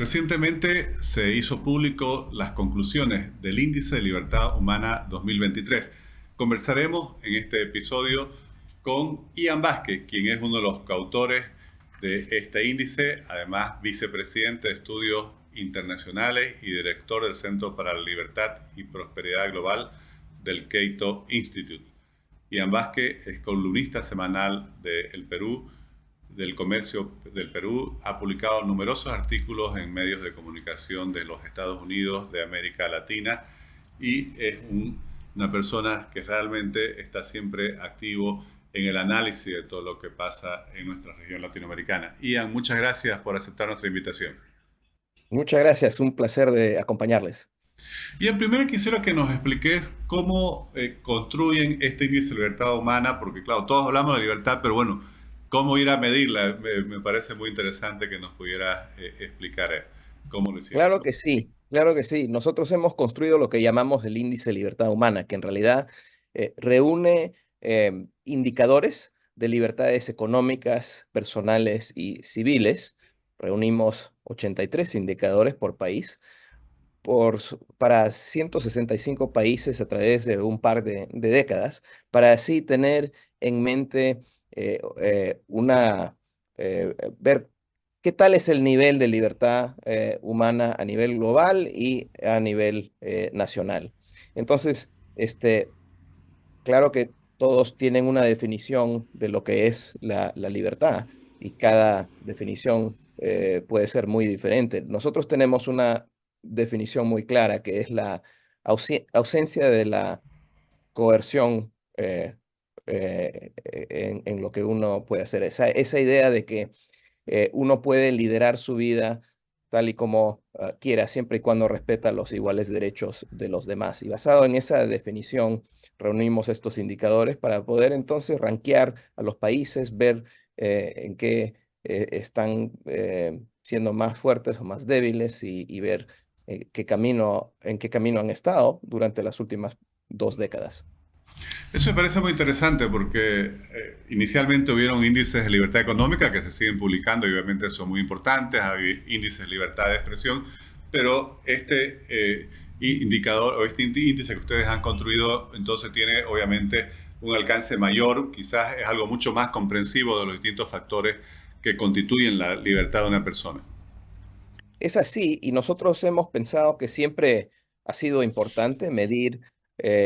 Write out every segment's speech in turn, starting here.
Recientemente se hizo público las conclusiones del Índice de Libertad Humana 2023. Conversaremos en este episodio con Ian Vázquez, quien es uno de los coautores de este índice, además vicepresidente de Estudios Internacionales y director del Centro para la Libertad y Prosperidad Global del Cato Institute. Ian Vázquez es columnista semanal de El Perú, del Comercio del Perú, ha publicado numerosos artículos en medios de comunicación de los Estados Unidos, de América Latina, y es una persona que realmente está siempre activo en el análisis de todo lo que pasa en nuestra región latinoamericana. Ian, muchas gracias por aceptar nuestra invitación. Muchas gracias, un placer de acompañarles. Y en primero quisiera que nos expliques cómo construyen este índice de libertad humana, porque claro, todos hablamos de libertad, pero bueno, cómo ir a medirla. Me parece muy interesante que nos pudieras explicar cómo lo hicieron. Claro que sí, claro que sí. Nosotros hemos construido lo que llamamos el Índice de Libertad Humana, que en realidad reúne indicadores de libertades económicas, personales y civiles. Reunimos 83 indicadores por país, para 165 países a través de un par de décadas, para así tener en mente ver qué tal es el nivel de libertad humana a nivel global y a nivel nacional. Entonces, claro que todos tienen una definición de lo que es la libertad y cada definición puede ser muy diferente. Nosotros tenemos una definición muy clara que es la ausencia de la coerción en lo que uno puede hacer. Esa idea de que uno puede liderar su vida tal y como quiera, siempre y cuando respeta los iguales derechos de los demás. Y basado en esa definición, reunimos estos indicadores para poder entonces rankear a los países, ver en qué están siendo más fuertes o más débiles y ver en qué camino han estado durante las últimas 2 décadas. Eso me parece muy interesante porque inicialmente hubieron índices de libertad económica que se siguen publicando y obviamente son muy importantes, hay índices de libertad de expresión, pero este indicador o este índice que ustedes han construido entonces tiene obviamente un alcance mayor, quizás es algo mucho más comprensivo de los distintos factores que constituyen la libertad de una persona. Es así, y nosotros hemos pensado que siempre ha sido importante medir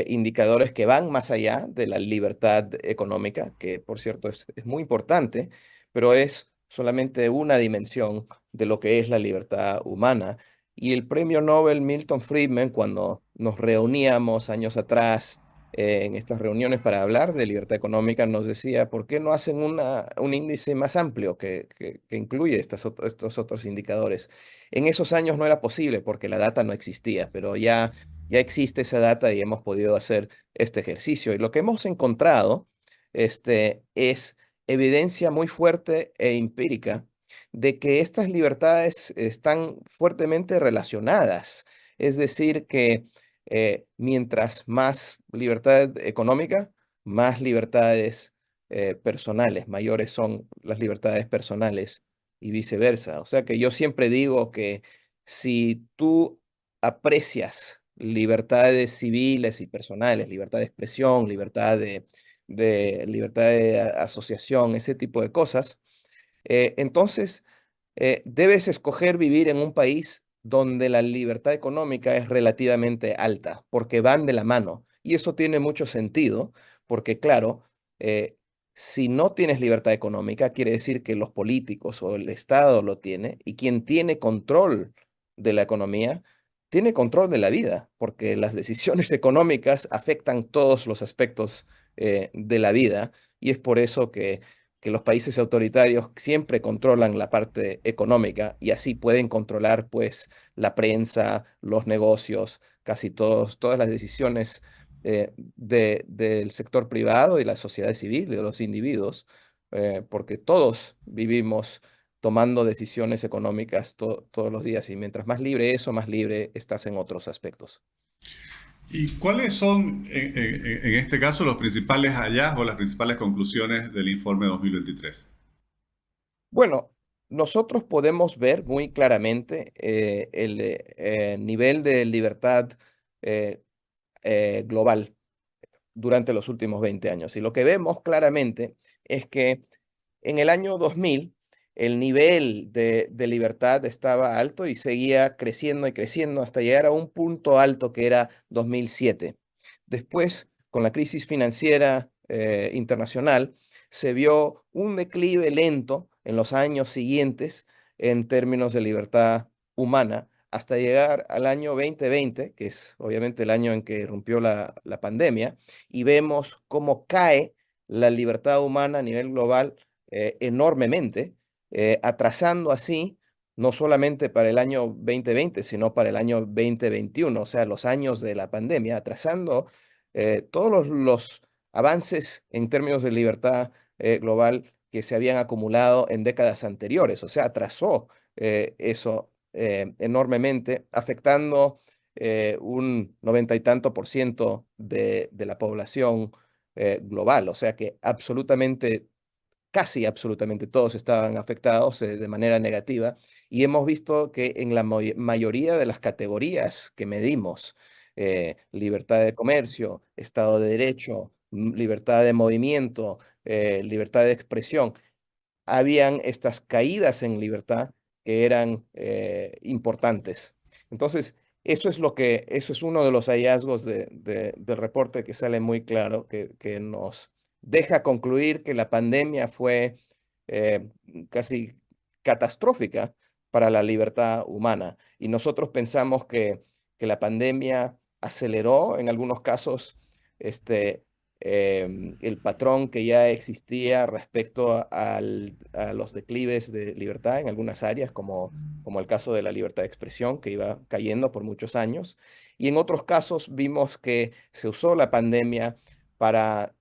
indicadores que van más allá de la libertad económica, que por cierto es muy importante, pero es solamente una dimensión de lo que es la libertad humana. Y el premio Nobel Milton Friedman, cuando nos reuníamos años atrás en estas reuniones para hablar de libertad económica, nos decía, ¿por qué no hacen un índice más amplio que incluye estos otros indicadores? En esos años no era posible porque la data no existía, pero ya existe esa data y hemos podido hacer este ejercicio. Y lo que hemos encontrado es evidencia muy fuerte e empírica de que estas libertades están fuertemente relacionadas. Es decir, que mientras más libertad económica, más libertades personales, mayores son las libertades personales y viceversa. O sea que yo siempre digo que si tú aprecias libertades civiles y personales, libertad de expresión, libertad de asociación, ese tipo de cosas, entonces debes escoger vivir en un país donde la libertad económica es relativamente alta, porque van de la mano. Y eso tiene mucho sentido, porque claro, eh, si no tienes libertad económica, quiere decir que los políticos o el Estado lo tiene, y quien tiene control de la economía, tiene control de la vida, porque las decisiones económicas afectan todos los aspectos de la vida, y es por eso que los países autoritarios siempre controlan la parte económica y así pueden controlar pues la prensa, los negocios, todas las decisiones del sector privado y la sociedad civil, de los individuos, porque todos vivimos tomando decisiones económicas todos los días y mientras más libre eso, más libre estás en otros aspectos. ¿Y cuáles son, en este caso, los principales hallazgos, las principales conclusiones del informe 2023? Bueno, nosotros podemos ver muy claramente el nivel de libertad eh, global durante los últimos 20 años. Y lo que vemos claramente es que en el año 2000 el nivel de libertad estaba alto y seguía creciendo y creciendo hasta llegar a un punto alto que era 2007. Después, con la crisis financiera internacional, se vio un declive lento en los años siguientes en términos de libertad humana hasta llegar al año 2020, que es obviamente el año en que rompió la pandemia, y vemos cómo cae la libertad humana a nivel global enormemente, atrasando así no solamente para el año 2020, sino para el año 2021, o sea, los años de la pandemia, atrasando todos los avances en términos de libertad global que se habían acumulado en décadas anteriores, o sea, atrasó eso enormemente, afectando un 90 y tanto por ciento de la población global, o sea que absolutamente casi absolutamente todos estaban afectados de manera negativa y hemos visto que en la mayoría de las categorías que medimos, libertad de comercio, Estado de Derecho, libertad de movimiento, libertad de expresión, habían estas caídas en libertad que eran importantes. Entonces, eso es uno de los hallazgos del reporte que sale muy claro, que nos deja concluir que la pandemia fue eh, casi catastrófica para la libertad humana. Y nosotros pensamos que la pandemia aceleró en algunos casos este, el patrón que ya existía respecto a los declives de libertad en algunas áreas, como el caso de la libertad de expresión, que iba cayendo por muchos años. Y en otros casos vimos que se usó la pandemia para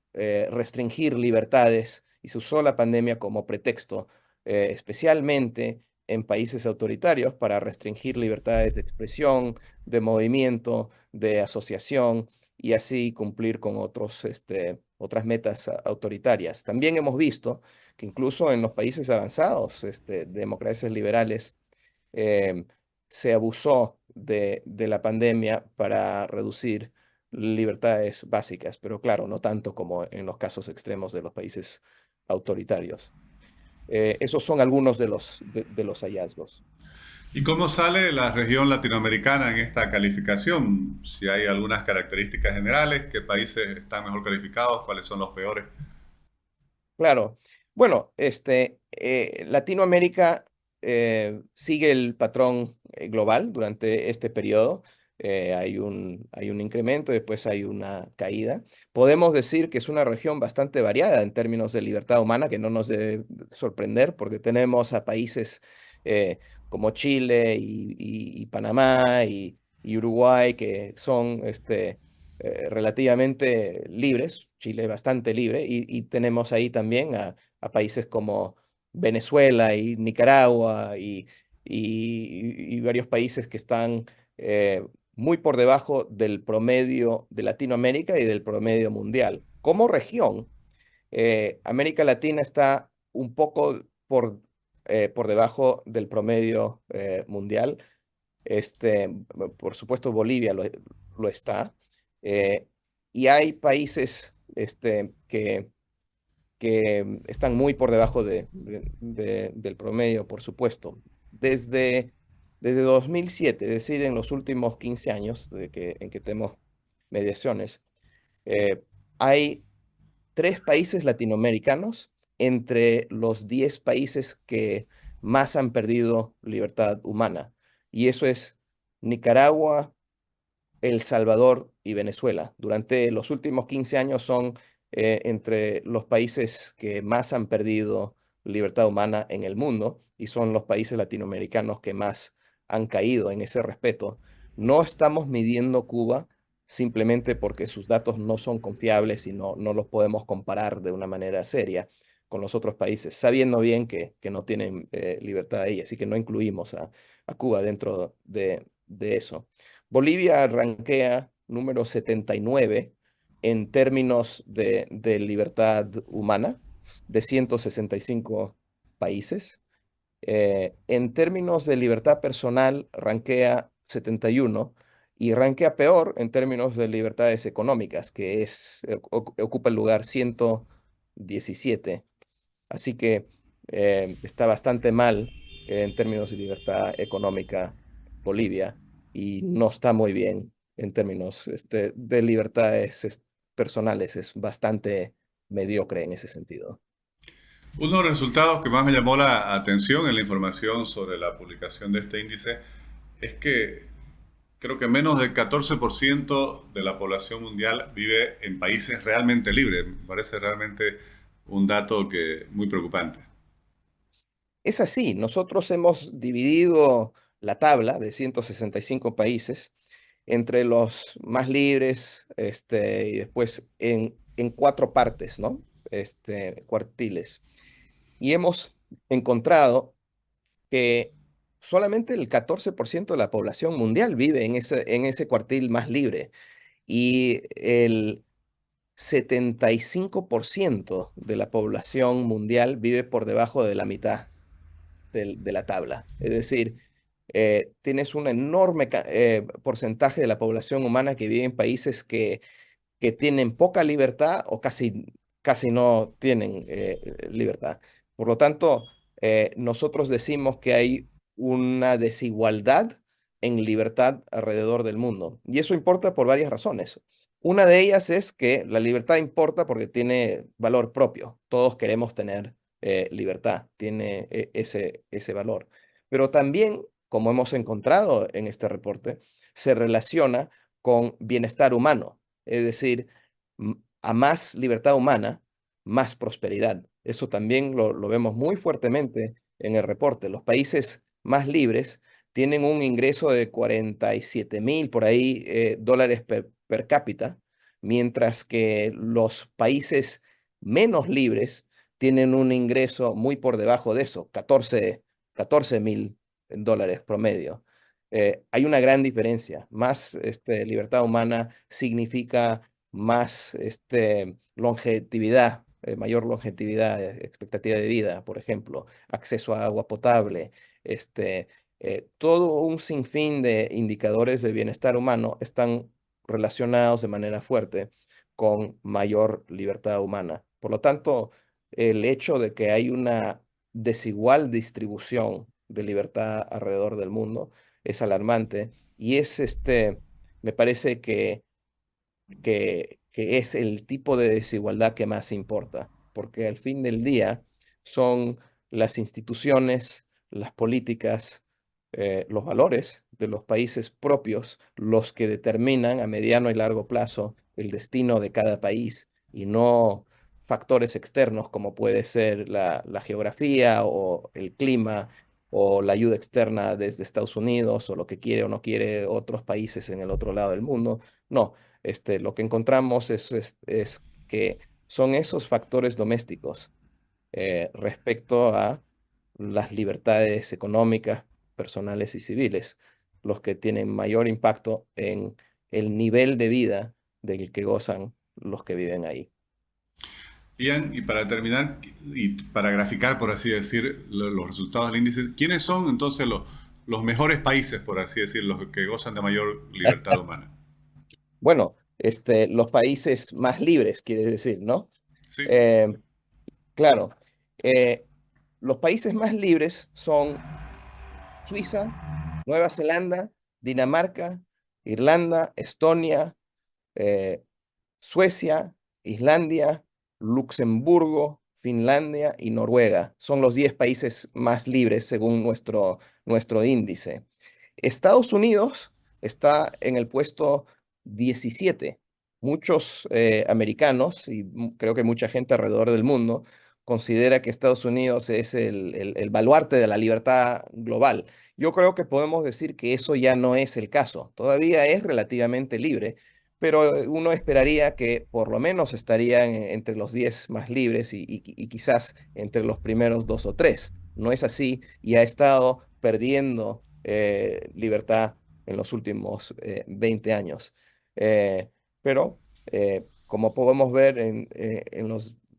restringir libertades y se usó la pandemia como pretexto, especialmente en países autoritarios, para restringir libertades de expresión, de movimiento, de asociación y así cumplir con otras metas autoritarias. También hemos visto que incluso en los países avanzados, democracias liberales, em, se abusó de la pandemia para reducir libertades básicas, pero claro, no tanto como en los casos extremos de los países autoritarios. Esos son algunos de los hallazgos. ¿Y cómo sale la región latinoamericana en esta calificación? Si hay algunas características generales, qué países están mejor calificados, cuáles son los peores. Claro. Bueno, Latinoamérica sigue el patrón global durante este periodo. Hay un incremento, después hay una caída. Podemos decir que es una región bastante variada en términos de libertad humana, que no nos debe sorprender, porque tenemos a países como Chile y Panamá y Uruguay, que son relativamente libres, Chile bastante libre, y tenemos ahí también a países como Venezuela y Nicaragua y varios países que están muy por debajo del promedio de Latinoamérica y del promedio mundial. Como región, América Latina está un poco por debajo del promedio mundial. Por supuesto, Bolivia lo está. eh, y hay países que están muy por debajo del promedio, por supuesto. Desde 2007, es decir, en los últimos 15 años en que tenemos mediaciones, eh, hay 3 países latinoamericanos entre los 10 países que más han perdido libertad humana. Y eso es Nicaragua, El Salvador y Venezuela. Durante los últimos 15 años son entre los países que más han perdido libertad humana en el mundo y son los países latinoamericanos que más han caído en ese respeto. No estamos midiendo Cuba simplemente porque sus datos no son confiables y no los podemos comparar de una manera seria con los otros países, sabiendo bien que no tienen libertad ahí, así que no incluimos a Cuba dentro de eso. Bolivia rankea número 79 en términos de libertad humana de 165 países. En términos de libertad personal, rankea 71 y rankea peor en términos de libertades económicas, que ocupa el lugar 117. Así que está bastante mal en términos de libertad económica Bolivia y no está muy bien en términos de libertades personales. Es bastante mediocre en ese sentido. Uno de los resultados que más me llamó la atención en la información sobre la publicación de este índice es que creo que menos del 14% de la población mundial vive en países realmente libres. Me parece realmente un dato muy preocupante. Es así, nosotros hemos dividido la tabla de 165 países entre los más libres, y después en cuatro partes, ¿no? Cuartiles. Y hemos encontrado que solamente el 14% de la población mundial vive en ese cuartil más libre y el 75% de la población mundial vive por debajo de la mitad de la tabla. Es decir, tienes un enorme porcentaje de la población humana que vive en países que tienen poca libertad o casi no tienen libertad. Por lo tanto, nosotros decimos que hay una desigualdad en libertad alrededor del mundo. Y eso importa por varias razones. Una de ellas es que la libertad importa porque tiene valor propio. Todos queremos tener libertad, tiene ese valor. Pero también, como hemos encontrado en este reporte, se relaciona con bienestar humano. Es decir, a más libertad humana, más prosperidad. Eso también lo vemos muy fuertemente en el reporte. Los países más libres tienen un ingreso de 47.000 por ahí dólares per cápita, mientras que los países menos libres tienen un ingreso muy por debajo de eso, 14.000 dólares promedio. Hay una gran diferencia. Más libertad humana significa más longevidad, mayor longevidad, expectativa de vida, por ejemplo, acceso a agua potable, todo un sinfín de indicadores de bienestar humano están relacionados de manera fuerte con mayor libertad humana. Por lo tanto, el hecho de que hay una desigual distribución de libertad alrededor del mundo es alarmante y me parece que es el tipo de desigualdad que más importa, porque al fin del día son las instituciones, las políticas, los valores de los países propios los que determinan a mediano y largo plazo el destino de cada país y no factores externos como puede ser la geografía o el clima o la ayuda externa desde Estados Unidos o lo que quiere o no quiere otros países en el otro lado del mundo. No, lo que encontramos es que son esos factores domésticos respecto a las libertades económicas, personales y civiles, los que tienen mayor impacto en el nivel de vida del que gozan los que viven ahí. Ian, y para terminar, y para graficar, por así decir, los resultados del índice, ¿quiénes son entonces los mejores países, por así decir, los que gozan de mayor libertad humana? Bueno, los países más libres, quiere decir, ¿no? Sí. Eh, claro, eh, los países más libres son Suiza, Nueva Zelanda, Dinamarca, Irlanda, Estonia, eh, Suecia, Islandia, Luxemburgo, Finlandia y Noruega. Son los 10 países más libres según nuestro índice. Estados Unidos está en el puesto 17. Muchos americanos, y creo que mucha gente alrededor del mundo, considera que Estados Unidos es el baluarte de la libertad global. Yo creo que podemos decir que eso ya no es el caso. Todavía es relativamente libre, pero uno esperaría que por lo menos estarían entre los 10 más libres y quizás entre los primeros dos o tres. No es así y ha estado perdiendo libertad en los últimos 20 años. Pero como podemos ver en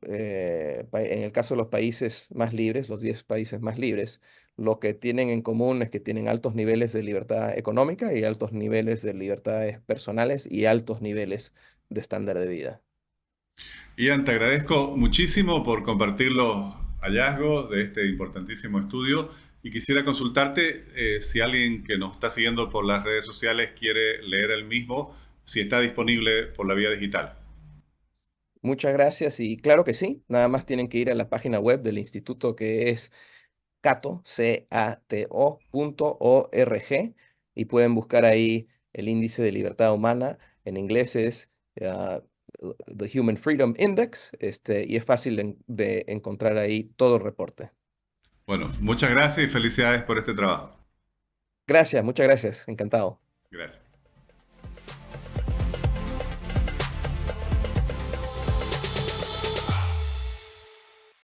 el caso de los países más libres, los 10 países más libres, lo que tienen en común es que tienen altos niveles de libertad económica y altos niveles de libertades personales y altos niveles de estándar de vida. Ian, te agradezco muchísimo por compartir los hallazgos de este importantísimo estudio y quisiera consultarte si alguien que nos está siguiendo por las redes sociales quiere leer el mismo, si está disponible por la vía digital. Muchas gracias y claro que sí, nada más tienen que ir a la página web del instituto que es cato.org y pueden buscar ahí el índice de libertad humana. En inglés es the Human Freedom Index, y es fácil de encontrar ahí todo el reporte. Bueno, muchas gracias y felicidades por este trabajo. Gracias, muchas gracias, encantado. Gracias.